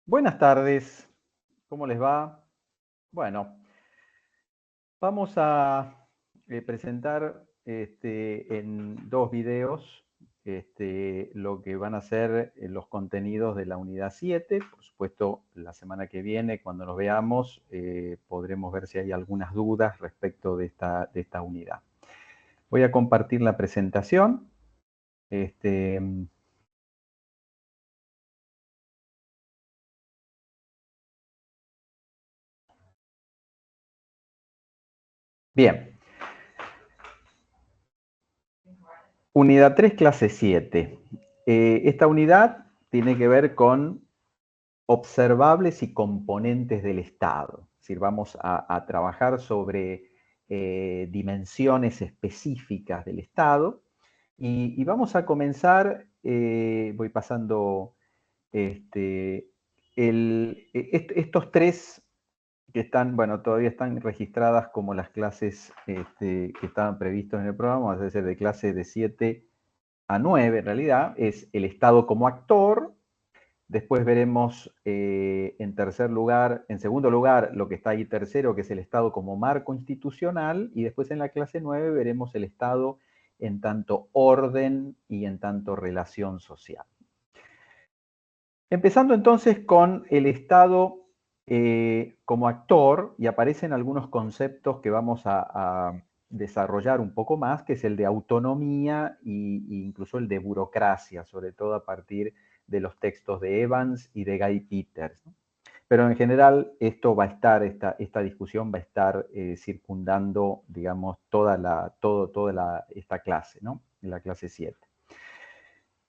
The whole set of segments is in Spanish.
Buenas tardes, ¿cómo les va? Bueno, vamos a presentar en dos videos lo que van a ser los contenidos de la unidad 7. Por supuesto, la semana que viene, cuando nos veamos, podremos ver si hay algunas dudas respecto de esta unidad. Voy a compartir la presentación. Este, Bien. Unidad 3, clase 7. Esta unidad tiene que ver con observables y componentes del Estado. Es decir, vamos a trabajar sobre dimensiones específicas del Estado y vamos a comenzar, voy pasando estos tres que están, bueno, todavía están registradas como las clases que estaban previstas en el programa, es decir, de clase de 7 a 9 en realidad, es el Estado como actor. Después veremos en segundo lugar, lo que está ahí tercero, que es el Estado como marco institucional, y después en la clase 9 veremos el Estado en tanto orden y en tanto relación social. Empezando entonces con el Estado como actor, y aparecen algunos conceptos que vamos a desarrollar un poco más, que es el de autonomía e incluso el de burocracia, sobre todo a partir de los textos de Evans y de Guy Peters, ¿no? Pero en general esto va a estar, esta discusión va a estar circundando, digamos, toda esta clase, ¿no? En la clase 7.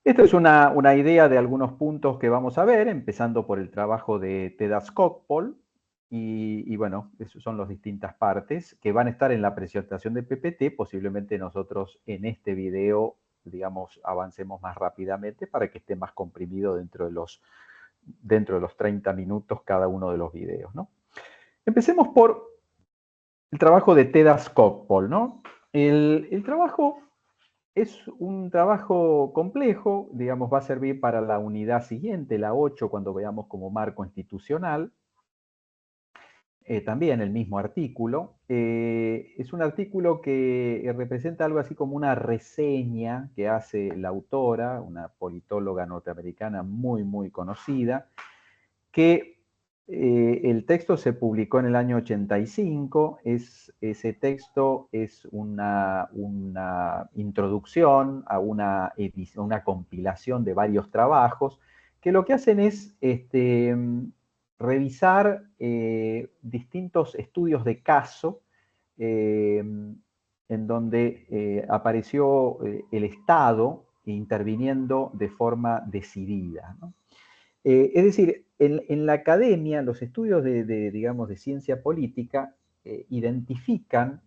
Esta es una idea de algunos puntos que vamos a ver, empezando por el trabajo de Teda Skocpol, y bueno, esas son las distintas partes que van a estar en la presentación de PPT. Posiblemente nosotros en este video, digamos, avancemos más rápidamente para que esté más comprimido dentro de los 30 minutos cada uno de los videos, ¿no? Empecemos por el trabajo de Teda Skocpol, ¿no? El trabajo es un trabajo complejo, digamos, va a servir para la unidad siguiente, la 8, cuando veamos como marco institucional. También el mismo artículo. Es un artículo que representa algo así como una reseña que hace la autora, una politóloga norteamericana muy, muy conocida, que el texto se publicó en el año 85. Ese texto es una introducción a una compilación de varios trabajos que lo que hacen es revisar distintos estudios de caso en donde apareció el Estado interviniendo de forma decidida, ¿no? Es decir, en la academia, los estudios digamos, de ciencia política identifican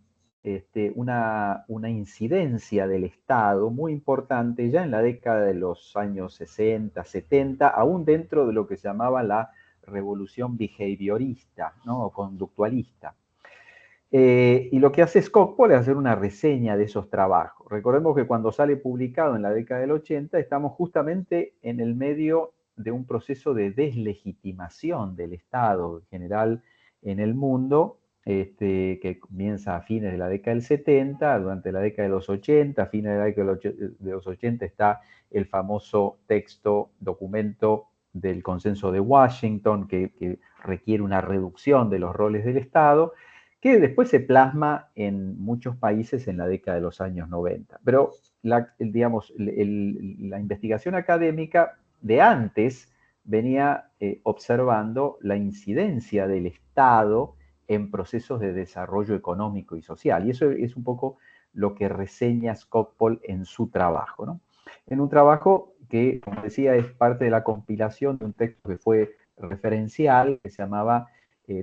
una incidencia del Estado muy importante ya en la década de los años 60, 70, aún dentro de lo que se llamaba la revolución behaviorista, ¿no? O conductualista. Y lo que hace Skocpol es hacer una reseña de esos trabajos. Recordemos que cuando sale publicado en la década del 80, estamos justamente en el medio de un proceso de deslegitimación del Estado en general en el mundo, que comienza a fines de la década del 70, durante la década de los 80, a fines de la década de los 80 está el famoso documento del Consenso de Washington, que requiere una reducción de los roles del Estado, que después se plasma en muchos países en la década de los años 90. Pero digamos, la investigación académica de antes venía observando la incidencia del Estado en procesos de desarrollo económico y social. Y eso es un poco lo que reseña Skocpol en su trabajo, ¿no? En un trabajo que, como decía, es parte de la compilación de un texto que fue referencial, que se llamaba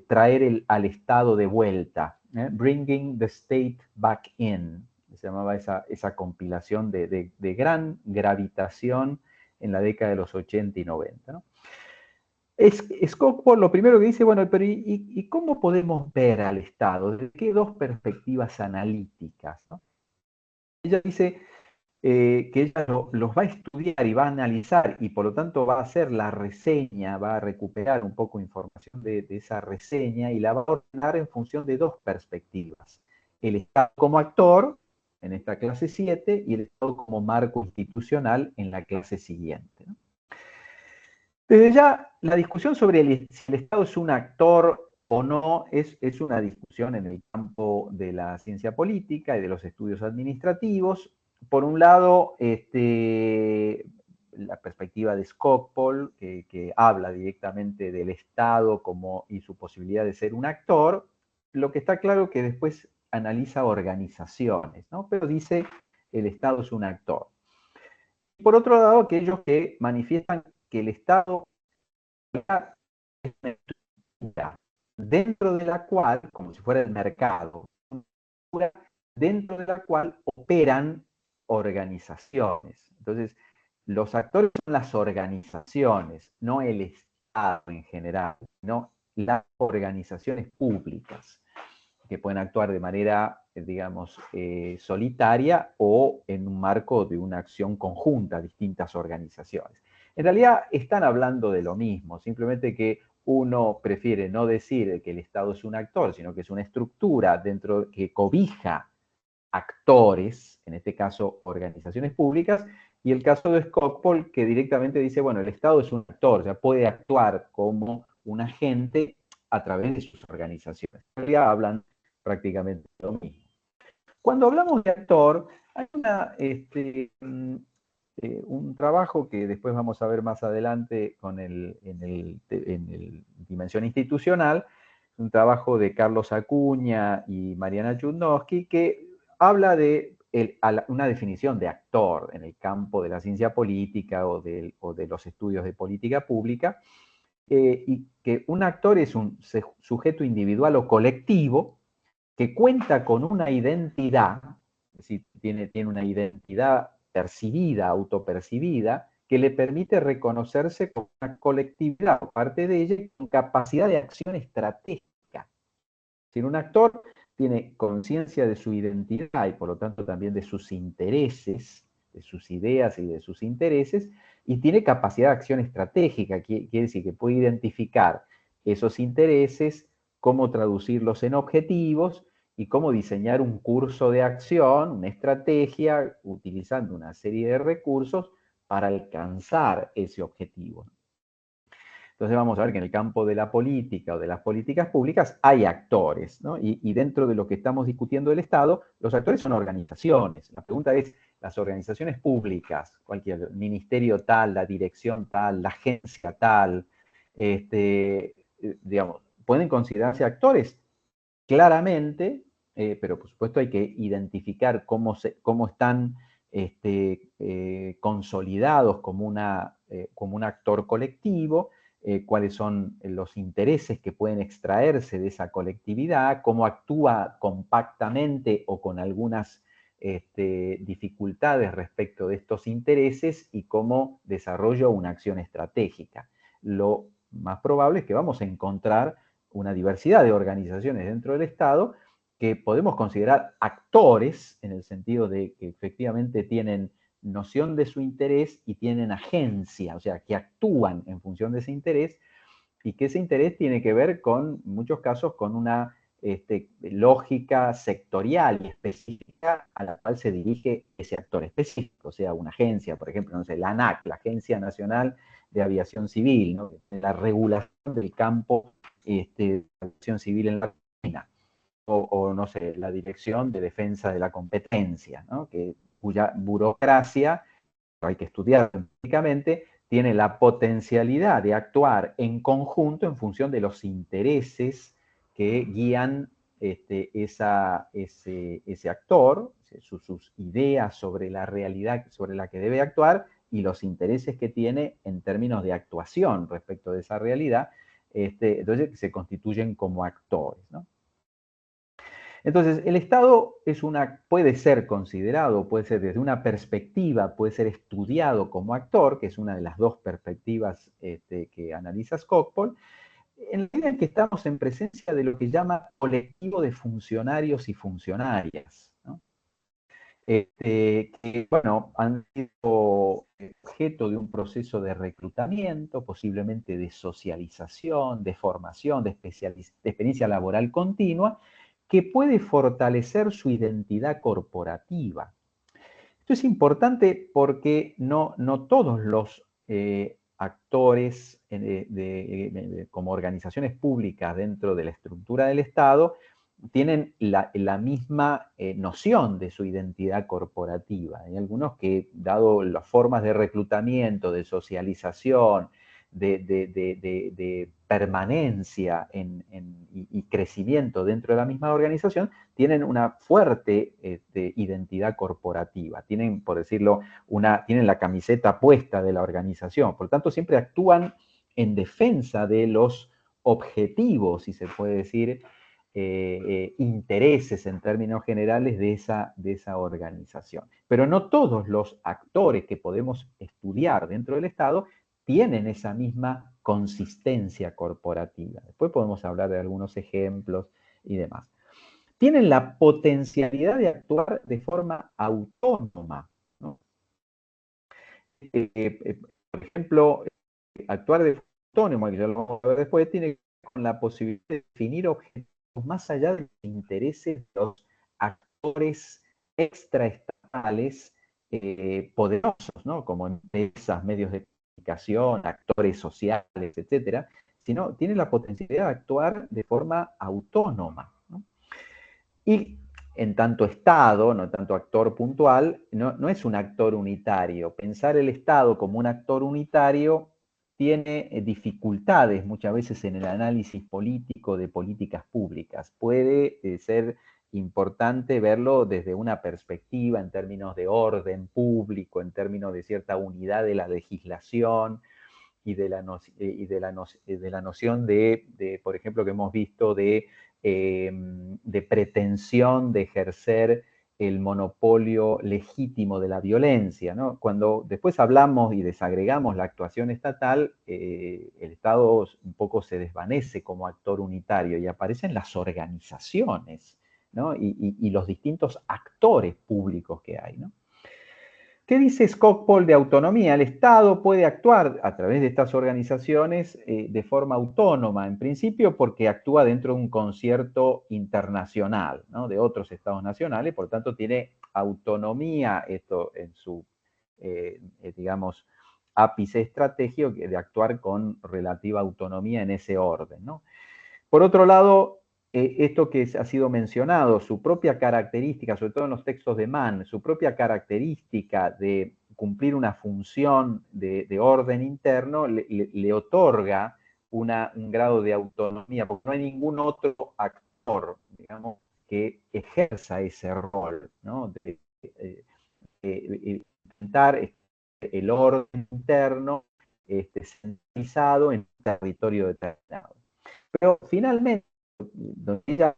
traer al Estado de vuelta, Bringing the State Back In, se llamaba esa compilación de gran gravitación en la década de los 80 y 90, ¿no? Skocpol lo primero que dice, bueno, pero ¿y cómo podemos ver al Estado? ¿De qué dos perspectivas analíticas, ¿no? Ella dice, que ella los va a estudiar y va a analizar y por lo tanto va a hacer la reseña, va a recuperar un poco información de esa reseña y la va a ordenar en función de dos perspectivas. El Estado como actor, en esta clase 7, y el Estado como marco institucional en la clase siguiente, ¿no? Desde ya, la discusión sobre si el Estado es un actor o no es una discusión en el campo de la ciencia política y de los estudios administrativos. Por un lado, la perspectiva de Skocpol, que habla directamente del Estado como, y su posibilidad de ser un actor. Lo que está claro es que después analiza organizaciones, ¿no? Pero dice el Estado es un actor. Por otro lado, aquellos que manifiestan que el Estado es una estructura dentro de la cual, como si fuera el mercado, dentro de la cual operan organizaciones. Entonces, los actores son las organizaciones, no el Estado en general, no las organizaciones públicas, que pueden actuar de manera, digamos, solitaria o en un marco de una acción conjunta, distintas organizaciones. En realidad están hablando de lo mismo, simplemente que uno prefiere no decir que el Estado es un actor, sino que es una estructura dentro que cobija actores, en este caso organizaciones públicas, y el caso de Skocpol, que directamente dice, bueno, el Estado es un actor, o sea, puede actuar como un agente a través de sus organizaciones. En realidad hablan prácticamente lo mismo. Cuando hablamos de actor, hay un trabajo que después vamos a ver más adelante en el dimensión institucional, un trabajo de Carlos Acuña y Mariana Chudnovsky, que habla de una definición de actor en el campo de la ciencia política o de los estudios de política pública, y que un actor es un sujeto individual o colectivo que cuenta con una identidad, es decir, tiene una identidad percibida, autopercibida, que le permite reconocerse como una colectividad, parte de ella, con capacidad de acción estratégica. Si un actor tiene conciencia de su identidad y por lo tanto también de sus intereses, de sus ideas y de sus intereses, y tiene capacidad de acción estratégica, quiere decir que puede identificar esos intereses, cómo traducirlos en objetivos y cómo diseñar un curso de acción, una estrategia, utilizando una serie de recursos para alcanzar ese objetivo. Entonces vamos a ver que en el campo de la política o de las políticas públicas hay actores, ¿no? Y dentro de lo que estamos discutiendo del Estado, los actores son organizaciones. La pregunta es, las organizaciones públicas, cualquier ministerio tal, la dirección tal, la agencia tal, digamos, ¿pueden considerarse actores? Claramente, pero por supuesto hay que identificar cómo están consolidados como un actor colectivo, cuáles son los intereses que pueden extraerse de esa colectividad, cómo actúa compactamente o con algunas dificultades respecto de estos intereses y cómo desarrolla una acción estratégica. Lo más probable es que vamos a encontrar una diversidad de organizaciones dentro del Estado que podemos considerar actores en el sentido de que efectivamente tienen noción de su interés y tienen agencia, o sea, que actúan en función de ese interés y que ese interés tiene que ver con, en muchos casos, con una lógica sectorial y específica a la cual se dirige ese actor específico, o sea, una agencia, por ejemplo, no sé, la ANAC, la Agencia Nacional de Aviación Civil, ¿no? La regulación del campo de aviación civil en la Argentina, o, no sé, la Dirección de Defensa de la Competencia, ¿no? Cuya burocracia, hay que estudiar científicamente, tiene la potencialidad de actuar en conjunto en función de los intereses que guían ese actor, sus ideas sobre la realidad sobre la que debe actuar y los intereses que tiene en términos de actuación respecto de esa realidad, entonces se constituyen como actores, ¿no? Entonces, el Estado puede ser considerado, puede ser desde una perspectiva, puede ser estudiado como actor, que es una de las dos perspectivas que analiza Skocpol, en la medida en que estamos en presencia de lo que llama colectivo de funcionarios y funcionarias, ¿no? que, bueno, han sido objeto de un proceso de reclutamiento, posiblemente de socialización, de formación, de experiencia laboral continua, que puede fortalecer su identidad corporativa. Esto es importante porque no todos los actores como organizaciones públicas dentro de la estructura del Estado tienen la misma noción de su identidad corporativa. Hay algunos que, dado las formas de reclutamiento, de socialización, de permanencia y crecimiento dentro de la misma organización, tienen una fuerte identidad corporativa, tienen, por decirlo, tienen la camiseta puesta de la organización, por lo tanto siempre actúan en defensa de los objetivos, si se puede decir, intereses en términos generales de esa organización. Pero no todos los actores que podemos estudiar dentro del Estado tienen esa misma consistencia corporativa. Después podemos hablar de algunos ejemplos y demás. Tienen la potencialidad de actuar de forma autónoma, ¿no? Por ejemplo, actuar de forma autónoma, que ya lo vamos a ver después, tiene que ver con la posibilidad de definir objetivos más allá de los intereses de los actores extraestatales poderosos, ¿no? Como empresas, medios de comunicación, actores sociales, etcétera, sino tiene la potencialidad de actuar de forma autónoma, ¿no? Y en tanto Estado, no tanto actor puntual, no es un actor unitario. Pensar el Estado como un actor unitario tiene dificultades muchas veces en el análisis político de políticas públicas. Puede ser importante verlo desde una perspectiva en términos de orden público, en términos de cierta unidad de la legislación y de la noción por ejemplo, que hemos visto de pretensión de ejercer el monopolio legítimo de la violencia, ¿no? Cuando después hablamos y desagregamos la actuación estatal, el Estado un poco se desvanece como actor unitario y aparecen las organizaciones, ¿no? Y los distintos actores públicos que hay, ¿no? ¿Qué dice Skocpol de autonomía? El Estado puede actuar a través de estas organizaciones de forma autónoma, en principio porque actúa dentro de un concierto internacional, ¿no? De otros estados nacionales, por tanto tiene autonomía, esto en su, digamos, ápice estratégico de actuar con relativa autonomía en ese orden, ¿no? Por otro lado, esto que ha sido mencionado, su propia característica, sobre todo en los textos de Mann, su propia característica de cumplir una función de orden interno le otorga un grado de autonomía, porque no hay ningún otro actor, digamos, que ejerza ese rol, ¿no? De intentar el orden interno centralizado en un territorio determinado. Pero finalmente, donde ella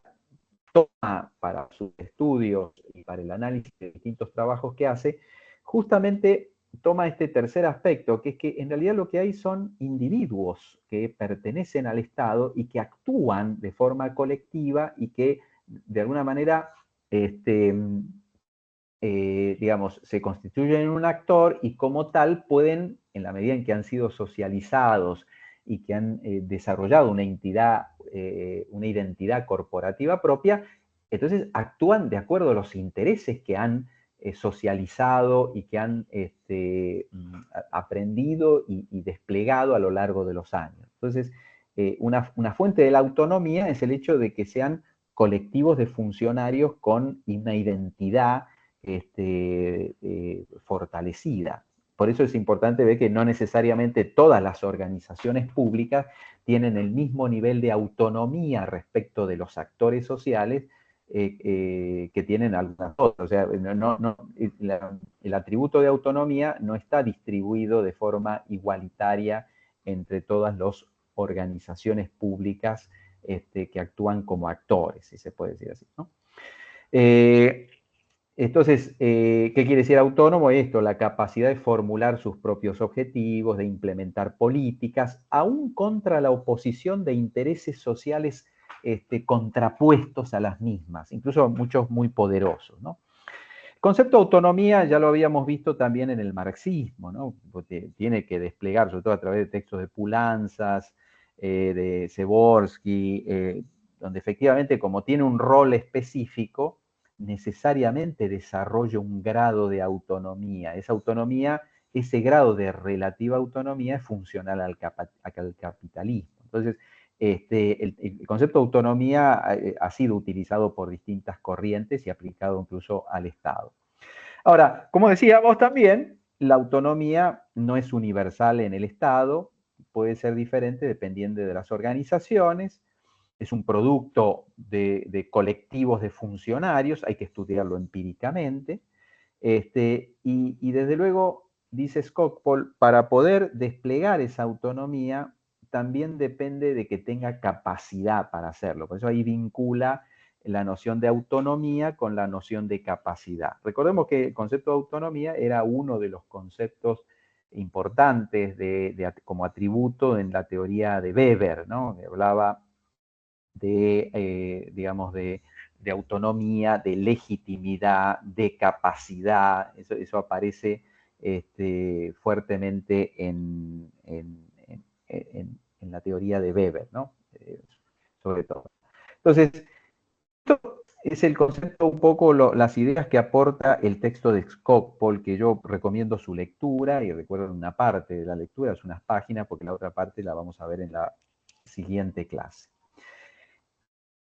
toma para sus estudios y para el análisis de distintos trabajos que hace, justamente toma este tercer aspecto, que es que en realidad lo que hay son individuos que pertenecen al Estado y que actúan de forma colectiva y que de alguna manera, digamos, se constituyen en un actor y como tal pueden, en la medida en que han sido socializados y que han desarrollado una identidad corporativa propia, entonces actúan de acuerdo a los intereses que han socializado y que han aprendido y desplegado a lo largo de los años. Entonces, una fuente de la autonomía es el hecho de que sean colectivos de funcionarios con una identidad fortalecida. Por eso es importante ver que no necesariamente todas las organizaciones públicas tienen el mismo nivel de autonomía respecto de los actores sociales que tienen algunas otras. O sea, el atributo de autonomía no está distribuido de forma igualitaria entre todas las organizaciones públicas que actúan como actores, si se puede decir así, ¿no? Entonces, ¿qué quiere decir autónomo? Esto, la capacidad de formular sus propios objetivos, de implementar políticas, aún contra la oposición de intereses sociales contrapuestos a las mismas, incluso muchos muy poderosos, ¿no? concepto de autonomía ya lo habíamos visto también en el marxismo, ¿no? Porque tiene que desplegar, sobre todo a través de textos de Poulantzas, de Seborski, donde efectivamente como tiene un rol específico, necesariamente desarrolla un grado de autonomía. Esa autonomía, ese grado de relativa autonomía es funcional al capitalismo. Entonces, el concepto de autonomía ha sido utilizado por distintas corrientes y aplicado incluso al Estado. Ahora, como decíamos también, la autonomía no es universal en el Estado, puede ser diferente dependiendo de las organizaciones, es un producto de colectivos de funcionarios, hay que estudiarlo empíricamente, y desde luego, dice Skocpol, para poder desplegar esa autonomía, también depende de que tenga capacidad para hacerlo. Por eso ahí vincula la noción de autonomía con la noción de capacidad. Recordemos que el concepto de autonomía era uno de los conceptos importantes como atributo en la teoría de Weber, ¿no? Que hablaba digamos, de autonomía, de legitimidad, de capacidad. Eso aparece fuertemente en la teoría de Weber, ¿no? Sobre todo. Entonces, esto es el concepto, un poco las ideas que aporta el texto de Skocpol, que yo recomiendo su lectura, y recuerdo una parte de la lectura, es unas páginas, porque la otra parte la vamos a ver en la siguiente clase.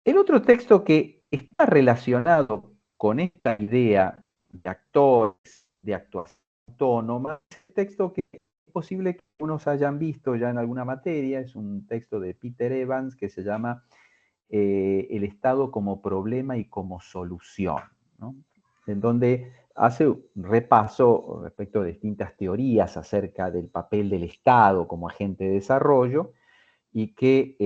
El otro texto que está relacionado con esta idea de actores, de actuación autónoma, es el texto que es posible que algunos hayan visto ya en alguna materia, es un texto de Peter Evans que se llama El Estado como problema y como solución, ¿no? En donde hace un repaso respecto de distintas teorías acerca del papel del Estado como agente de desarrollo, y que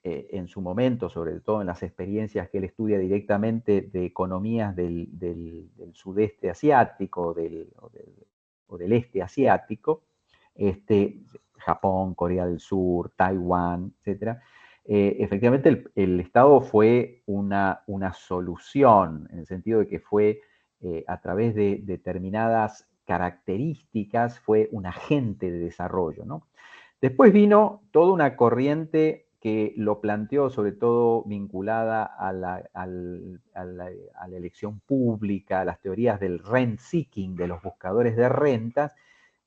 en su momento, sobre todo en las experiencias que él estudia directamente de economías del sudeste asiático o del este asiático, Japón, Corea del Sur, Taiwán, etc., efectivamente el Estado fue una solución, en el sentido de que fue a través de determinadas características, fue un agente de desarrollo, ¿no? Después vino toda una corriente que lo planteó, sobre todo vinculada a la elección pública, a las teorías del rent seeking, de los buscadores de rentas.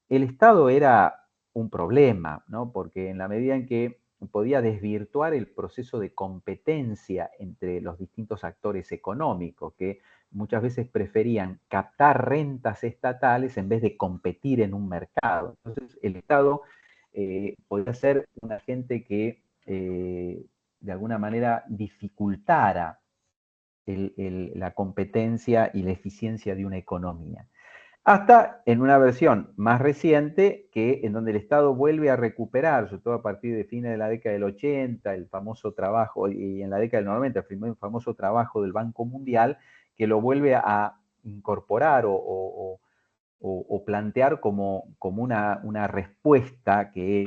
El Estado era un problema, ¿no? Porque en la medida en que podía desvirtuar el proceso de competencia entre los distintos actores económicos, que muchas veces preferían captar rentas estatales en vez de competir en un mercado. Entonces, el Estado podría ser un agente que de alguna manera dificultara la competencia y la eficiencia de una economía. Hasta en una versión más reciente, en donde el Estado vuelve a recuperar, sobre todo a partir de fines de la década del 80, el famoso trabajo, y en la década del 90, el famoso trabajo del Banco Mundial, que lo vuelve a incorporar o plantear como una respuesta que,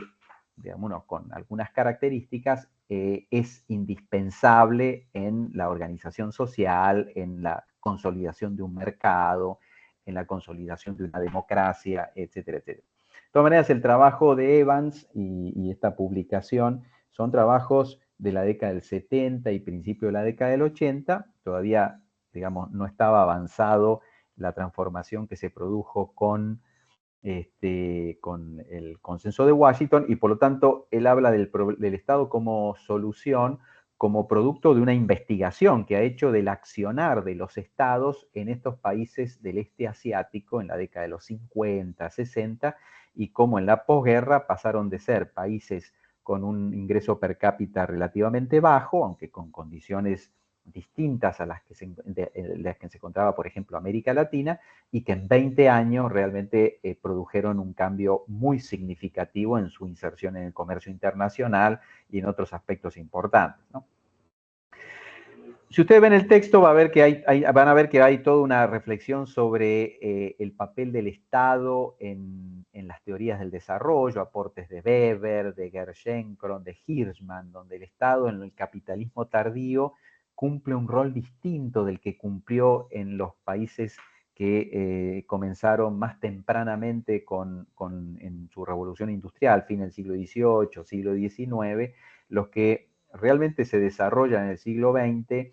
digamos, con algunas características, es indispensable en la organización social, en la consolidación de un mercado, en la consolidación de una democracia, etcétera, etcétera. De todas maneras, el trabajo de Evans y esta publicación son trabajos de la década del 70 y principio de la década del 80, todavía, digamos, no estaba avanzado la transformación que se produjo con el consenso de Washington, y por lo tanto él habla del Estado como solución, como producto de una investigación que ha hecho del accionar de los estados en estos países del este asiático en la década de los 50, 60, y cómo en la posguerra pasaron de ser países con un ingreso per cápita relativamente bajo, aunque con condiciones distintas a las que se encontraba, por ejemplo, América Latina, y que en 20 años realmente produjeron un cambio muy significativo en su inserción en el comercio internacional y en otros aspectos importantes, ¿no? Si ustedes ven el texto, van a ver que hay toda una reflexión sobre el papel del Estado en las teorías del desarrollo, aportes de Weber, de Gerschenkron, de Hirschman, donde el Estado en el capitalismo tardío cumple un rol distinto del que cumplió en los países que comenzaron más tempranamente en su revolución industrial, fin del siglo XVIII, siglo XIX, los que realmente se desarrollan en el siglo XX.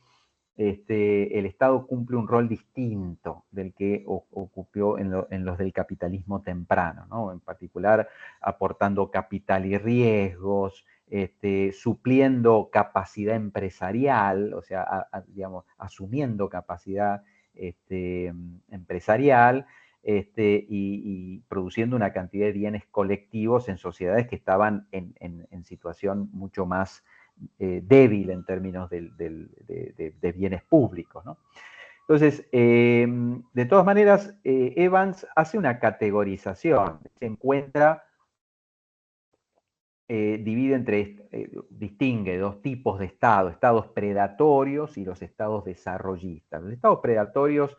El Estado cumple un rol distinto del que ocupó en los del capitalismo temprano, ¿no? En particular aportando capital y riesgos, supliendo capacidad empresarial, o sea, digamos, asumiendo capacidad empresarial, y produciendo una cantidad de bienes colectivos en sociedades que estaban en situación mucho más débil en términos de bienes públicos, ¿no? Entonces, de todas maneras, Evans hace una categorización, se encuentra, distingue dos tipos de estados, estados predatorios y los estados desarrollistas. Los estados predatorios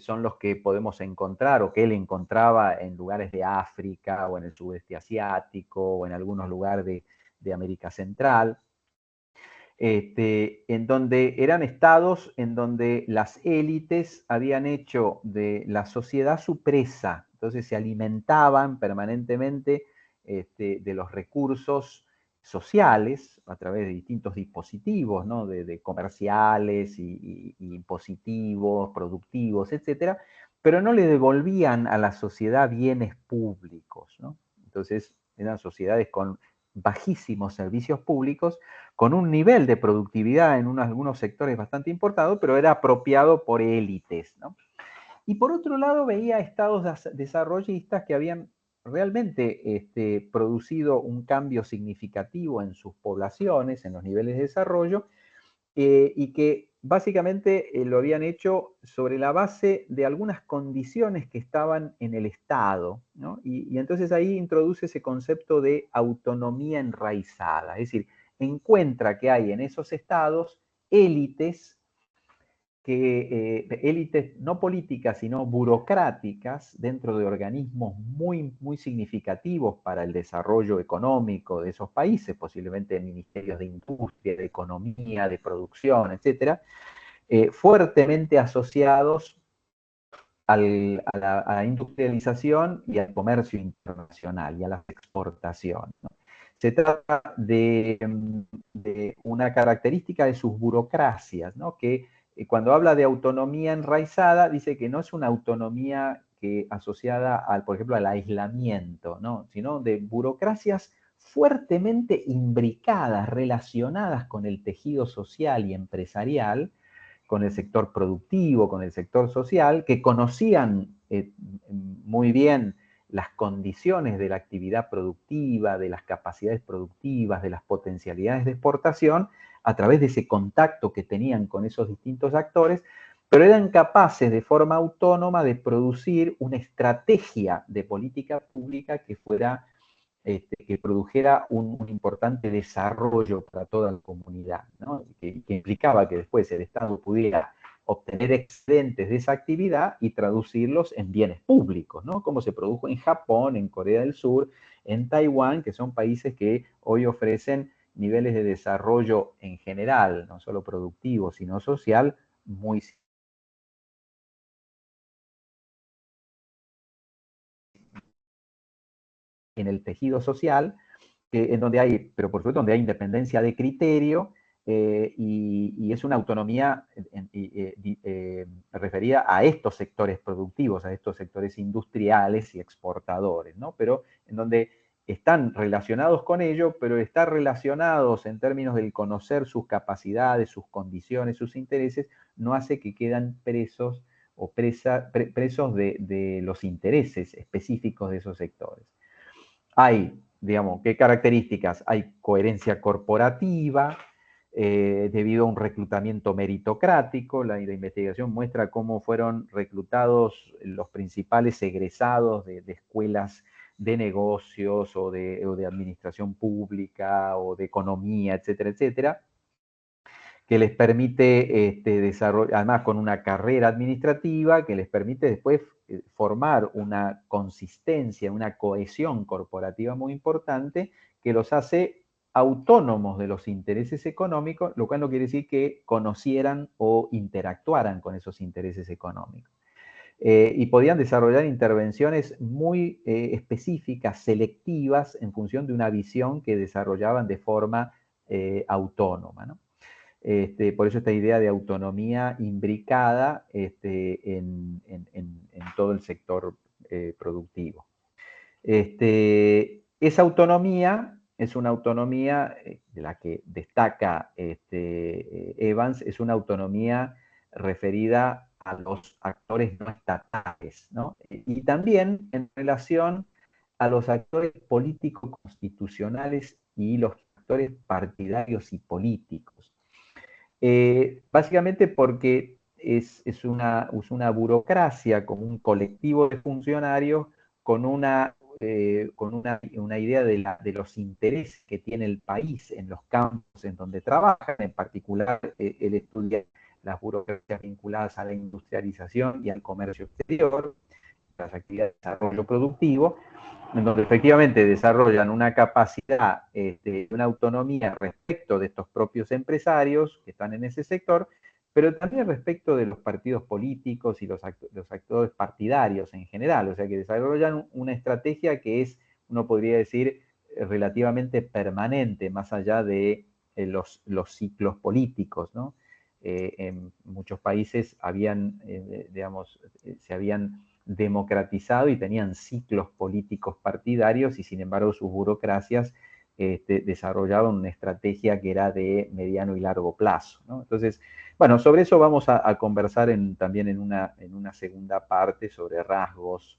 son los que podemos encontrar o que él encontraba en lugares de África o en el sudeste asiático o en algunos lugares de América Central. En donde eran estados en donde las élites habían hecho de la sociedad su presa, entonces se alimentaban permanentemente de los recursos sociales a través de distintos dispositivos, ¿no? de comerciales y impositivos, productivos, etcétera, pero no le devolvían a la sociedad bienes públicos, ¿no? Entonces eran sociedades con bajísimos servicios públicos, con un nivel de productividad en algunos sectores bastante importante, pero era apropiado por élites, ¿no? Y por otro lado veía estados desarrollistas que habían realmente producido un cambio significativo en sus poblaciones, en los niveles de desarrollo, y que básicamente lo habían hecho sobre la base de algunas condiciones que estaban en el Estado, ¿no? Y entonces ahí introduce ese concepto de autonomía enraizada, es decir, encuentra que hay en esos estados élites élites no políticas, sino burocráticas, dentro de organismos muy, muy significativos para el desarrollo económico de esos países, posiblemente ministerios de industria, de economía, de producción, etcétera, fuertemente asociados a la industrialización y al comercio internacional y a las exportaciones, ¿no? Se trata de una característica de sus burocracias, ¿no? Que cuando habla de autonomía enraizada, dice que no es una autonomía asociada, por ejemplo, al aislamiento, ¿no? Sino de burocracias fuertemente imbricadas, relacionadas con el tejido social y empresarial, con el sector productivo, con el sector social, que conocían muy bien las condiciones de la actividad productiva, de las capacidades productivas, de las potencialidades de exportación, a través de ese contacto que tenían con esos distintos actores, pero eran capaces de forma autónoma de producir una estrategia de política pública que fuera que produjera un importante desarrollo para toda la comunidad, ¿no? Que implicaba que después el Estado pudiera obtener excedentes de esa actividad y traducirlos en bienes públicos, ¿no? Como se produjo en Japón, en Corea del Sur, en Taiwán, que son países que hoy ofrecen niveles de desarrollo en general, no solo productivo, sino social, muy en el tejido social, en donde hay, pero por supuesto, donde hay independencia de criterio y es una autonomía referida a estos sectores productivos, a estos sectores industriales y exportadores, ¿no? Pero en donde están relacionados con ello, pero están relacionados en términos del conocer sus capacidades, sus condiciones, sus intereses, no hace que quedan presos o presos de los intereses específicos de esos sectores. Hay, digamos, ¿qué características? Hay coherencia corporativa, debido a un reclutamiento meritocrático. La investigación muestra cómo fueron reclutados los principales egresados de escuelas de negocios o de administración pública o de economía, etcétera, etcétera, que les permite desarrollar, además con una carrera administrativa, que les permite después formar una consistencia, una cohesión corporativa muy importante, que los hace autónomos de los intereses económicos, lo cual no quiere decir que conocieran o interactuaran con esos intereses económicos. Y podían desarrollar intervenciones muy específicas, selectivas, en función de una visión que desarrollaban de forma autónoma, ¿no? Por eso esta idea de autonomía imbricada en todo el sector productivo. Esa autonomía es una autonomía de la que destaca Evans, es una autonomía referida a los actores no estatales, ¿no? Y también en relación a los actores políticos constitucionales y los actores partidarios y políticos. Básicamente porque es una burocracia como un colectivo de funcionarios con una idea de los intereses que tiene el país en los campos en donde trabajan. En particular, él estudia las burocracias vinculadas a la industrialización y al comercio exterior, las actividades de desarrollo productivo, en donde efectivamente desarrollan una capacidad, una autonomía respecto de estos propios empresarios que están en ese sector, pero también respecto de los partidos políticos y los actores partidarios en general, o sea que desarrollan una estrategia que es, uno podría decir, relativamente permanente, más allá de los ciclos políticos, ¿no? En muchos países se habían democratizado y tenían ciclos políticos partidarios y sin embargo sus burocracias desarrollaban una estrategia que era de mediano y largo plazo, ¿no? Entonces, bueno, sobre eso vamos a conversar también en una segunda parte sobre rasgos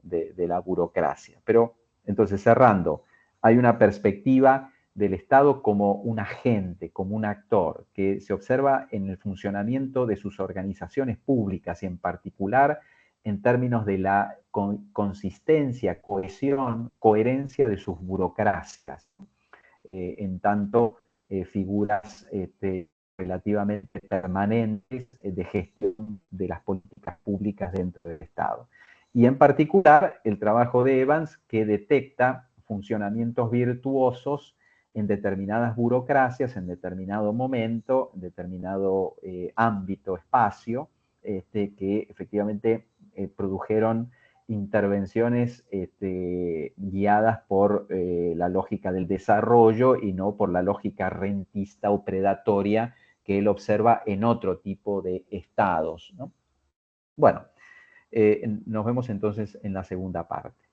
de la burocracia. Pero entonces, cerrando, hay una perspectiva del Estado como un agente, como un actor, que se observa en el funcionamiento de sus organizaciones públicas y en particular en términos de la consistencia, cohesión, coherencia de sus burocracias, en tanto figuras relativamente permanentes de gestión de las políticas públicas dentro del Estado. Y en particular, el trabajo de Evans, que detecta funcionamientos virtuosos en determinadas burocracias, en determinado momento, en determinado ámbito, espacio, que efectivamente produjeron intervenciones guiadas por la lógica del desarrollo y no por la lógica rentista o predatoria que él observa en otro tipo de estados, ¿no? Bueno, nos vemos entonces en la segunda parte.